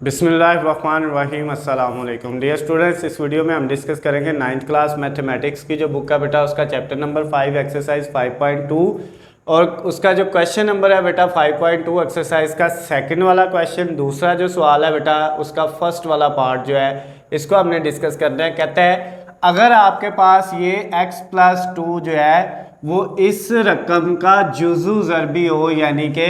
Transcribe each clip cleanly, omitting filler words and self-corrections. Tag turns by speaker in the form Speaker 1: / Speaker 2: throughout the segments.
Speaker 1: बिस्मिल्लाहिर्रहमानिर्रहीम अस्सलाम वालेकुम डियर स्टूडेंट्स। इस वीडियो में हम डिस्कस करेंगे 9th क्लास मैथमेटिक्स की जो बुक का बेटा उसका चैप्टर नंबर 5 एक्सरसाइज 5.2 और उसका जो क्वेश्चन नंबर है बेटा 5.2 एक्सरसाइज का सेकंड वाला क्वेश्चन। दूसरा जो सवाल है बेटा उसका फर्स्ट वाला पार्ट जो है इसको हमने डिस्कस करना है। कहते हैं अगर आपके पास ये x+2 जो है वो इस रकम का जुज़ू ज़रबी हो, यानी कि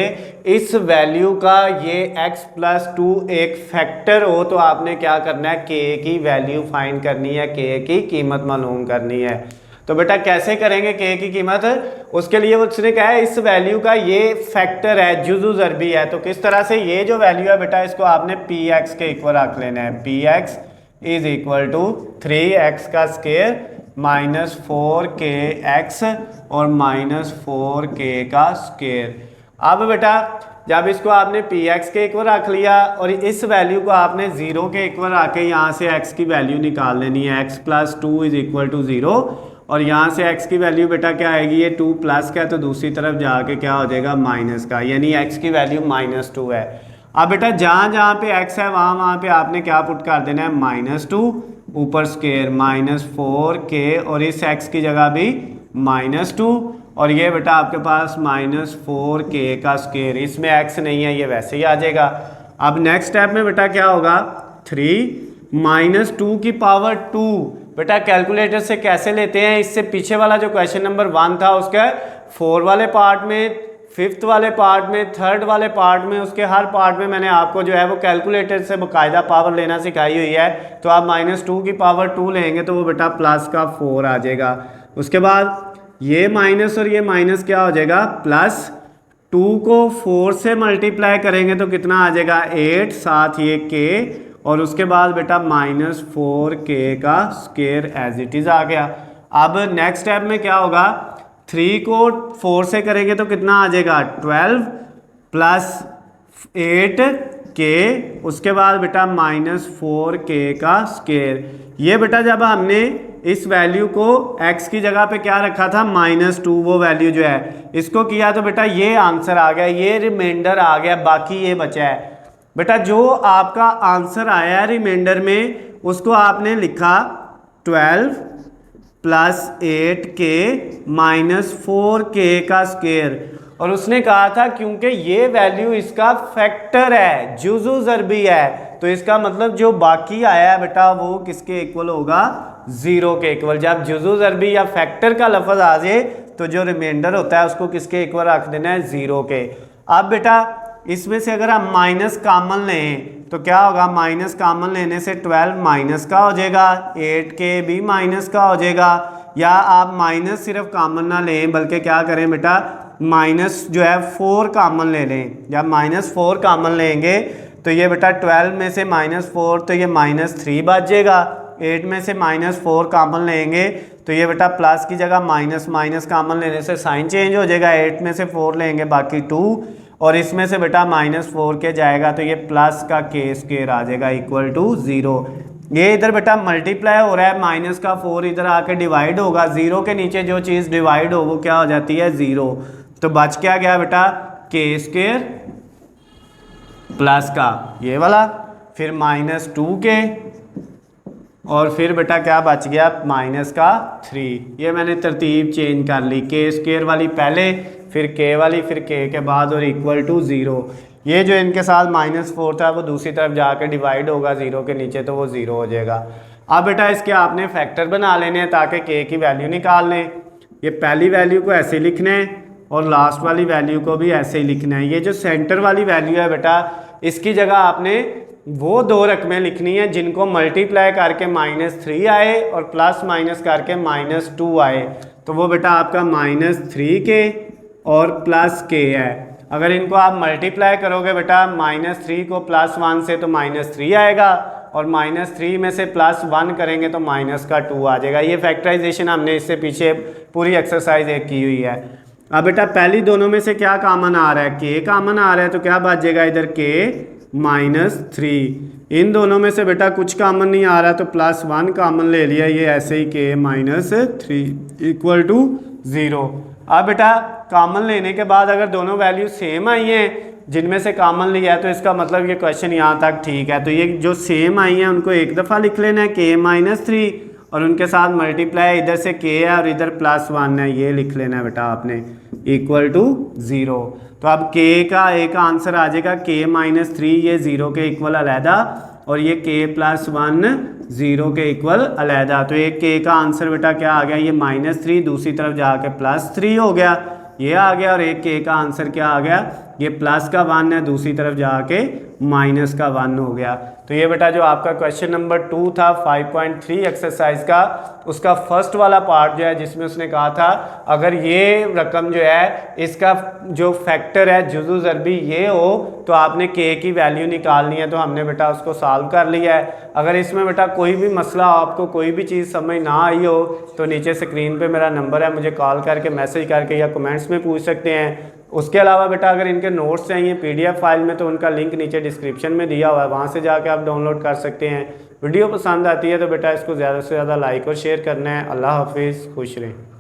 Speaker 1: इस वैल्यू का ये x+2 एक फैक्टर हो, तो आपने क्या करना है, k की वैल्यू फाइंड करनी है, k की कीमत मालूम करनी है। तो बेटा कैसे करेंगे k की कीमत? उसके लिए उसने कहा है इस वैल्यू का ये फैक्टर है, जुज़ू ज़रबी है। तो किस तरह से ये जो वैल्यू है बेटा इसको आपने px के इक्वल रख लेना है। px is equal to 3x का स्क्वायर माइनस 4kx और माइनस 4k का स्क्वायर। अब बेटा जब इसको आपने px के इक्वल रख लिया और इस वैल्यू को आपने 0 के इक्वल रख के यहाँ से x की वैल्यू निकाल लेनी है। x+2 इज इक्वल टू 0 और यहाँ से x की वैल्यू बेटा क्या आएगी, ये 2 प्लस का है तो दूसरी तरफ जाके क्या हो जाएगा माइनस का, यानी x की वैल्यू -2 है। अब बेटा जहाँ जहाँ पे x है वहाँ वहाँ पे आपने क्या पुट कर देना है, -2 ऊपर स्क्वायर -4k और इस x की जगह भी -2 और ये बेटा आपके पास -4k का स्क्वायर। इसमें x नहीं है, ये वैसे ही आ जाएगा। अब नेक्स्ट स्टेप में बेटा क्या होगा, 3 -2 की पावर 2 बेटा कैलकुलेटर से कैसे लेते हैं, इससे पीछे वाला जो क्वेश्चन नंबर 1 था उसका 4 वाले पार्ट में, 5th वाले पार्ट में, 3rd वाले पार्ट में, उसके हर पार्ट में मैंने आपको जो है वो कैलकुलेटर से बाकायदा पावर लेना सिखाई हुई है। तो आप -2 की पावर 2 लेंगे तो वो बेटा प्लस का 4 आ जाएगा। उसके बाद ये माइनस और ये माइनस क्या हो जाएगा, +2 को 4 से मल्टीप्लाई करेंगे तो कितना आ जाएगा 8, साथ ये k और उसके बाद बेटा -4k का स्क्वायर एज इट इज़ आ गया। अब नेक्स्ट स्टेप में क्या होगा, 3 को 4 से करेंगे तो कितना आ जाएगा 12 प्लस 8k, उसके बाद बेटा -4k का स्क्वायर। ये बेटा जब हमने इस वैल्यू को x की जगह पे क्या रखा था -2, वो वैल्यू जो है इसको किया तो बेटा ये आंसर आ गया, ये रिमाइंडर आ गया, बाकी ये बचा है। बेटा जो आपका आंसर आया रिमाइंडर में उसको आपने लिखा 12 प्लस 8k माइनस 4k का स्क्वायर और उसने कहा था क्योंकि ये वैल्यू इसका फैक्टर है, जुज़ू ज़रबी है, तो इसका मतलब जो बाकी आया है बेटा वो किसके इक्वल होगा, 0 के इक्वल। जब जुज़ू ज़रबी या फैक्टर का लफ्ज़ आ जाए तो जो रिमाइंडर होता है उसको किसके इक्वल रख देना है, 0 के। अब बेटा इसमें से अगर हम माइनस कॉमन लें तो क्या होगा, माइनस कॉमन लेने से 12 माइनस का हो जाएगा, 8k भी माइनस का हो जाएगा, या आप माइनस सिर्फ कॉमन ना लें बल्कि क्या करें बेटा माइनस जो है 4 कॉमन ले लें। जब -4 कॉमन लेंगे तो ये बेटा 12 में से -4 तो ये -3 बच जाएगा, 8 में से -4 कॉमन लेंगे तो ये बेटा प्लस की जगह माइनस कॉमन लेने से साइन चेंज हो जाएगा, 8 में से 4 लेंगे बाकी 2 और इसमें से बेटा -4 के जाएगा तो ये प्लस का k स्क्वायर आ जाएगा इक्वल टू 0। ये इधर बेटा मल्टीप्लाई हो रहा है, माइनस का 4 इधर आके डिवाइड होगा, 0 के नीचे जो चीज़ डिवाइड हो वो क्या हो जाती है 0। तो बच क्या गया बेटा k स्क्वायर प्लस का ये वाला, फिर -2k और फिर बेटा क्या बच गया -3। ये मैंने तरतीब चेंज कर ली, k स्क्वायर वाली पहले, फिर k वाली, फिर k के बाद और इक्वल टू 0। ये जो इनके साथ -4 था वो दूसरी तरफ जाकर डिवाइड होगा 0 के नीचे तो वो 0 हो जाएगा। अब बेटा इसके आपने फैक्टर बना लेने हैं ताकि k की वैल्यू निकाल लें। ये पहली वैल्यू को ऐसे लिखना है और लास्ट वाली वैल्यू को भी ऐसे ही लिखना है। ये जो सेंटर वाली वैल्यू है बेटा इसकी जगह आपने वो 2 रकमें लिखनी है जिनको मल्टीप्लाई करके -3 आए और प्लस माइनस करके -2 आए, तो वो बेटा आपका -3k और +k है। अगर इनको आप मल्टीप्लाई करोगे बेटा -3 को +1 से तो -3 आएगा और -3 में से +1 करेंगे तो -2 आ जाएगा। ये फैक्टराइजेशन हमने इससे पीछे पूरी एक्सरसाइज एक की हुई है। अब बेटा पहली दोनों में से क्या कॉमन आ रहा है, k कॉमन आ रहा है तो क्या बच जाएगा इधर k -3। इन दोनों में से बेटा कुछ कॉमन नहीं आ रहा तो +1 कॉमन ले लिया, ये ऐसे ही k -3 इक्वल टू 0। अब बेटा कॉमन लेने के बाद अगर दोनों वैल्यू सेम आई हैं जिनमें से कॉमन लिया है तो इसका मतलब ये क्वेश्चन यहाँ तक ठीक है। तो ये जो सेम आई हैं उनको एक दफ़ा लिख लेना है k-3 और उनके साथ मल्टीप्लाई इधर से k है और इधर +1 है, ये लिख लेना है बेटा आपने इक्वल टू 0। तो अब k का एक आंसर आ जाएगा k-3, ये 0 के इक्वल अलहदा और ये k+1 0 के इक्वल अलहदा। तो एक k का आंसर बेटा क्या आ गया, ये -3 दूसरी तरफ जाके +3 हो गया, ये आ गया। और एक k का आंसर क्या आ गया, ये +1 है दूसरी तरफ जाके -1 हो गया। तो ये बेटा जो आपका क्वेश्चन नंबर 2 था 5.3 एक्सरसाइज का, उसका फर्स्ट वाला पार्ट जो है जिसमें उसने कहा था अगर ये रकम जो है इसका जो फैक्टर है जुज़ु ज़रबी ये हो तो आपने k की वैल्यू निकालनी है। तो हमने बेटा उसको सॉल्व कर लिया है। अगर इसमें बेटा कोई भी मसला आपको कोई भी चीज़ समझ ना आई हो तो नीचे स्क्रीन पे मेरा नंबर है, मुझे कॉल करके मैसेज करके या कमेंट्स में पूछ सकते हैं। उसके अलावा बेटा अगर इनके नोट्स चाहिए PDF फाइल में तो उनका लिंक नीचे डिस्क्रिप्शन में दिया हुआ है, वहाँ से जाके आप डाउनलोड कर सकते हैं। वीडियो पसंद आती है तो बेटा इसको ज़्यादा से ज़्यादा लाइक और शेयर करना है। अल्लाह हाफिज़, खुश रहें।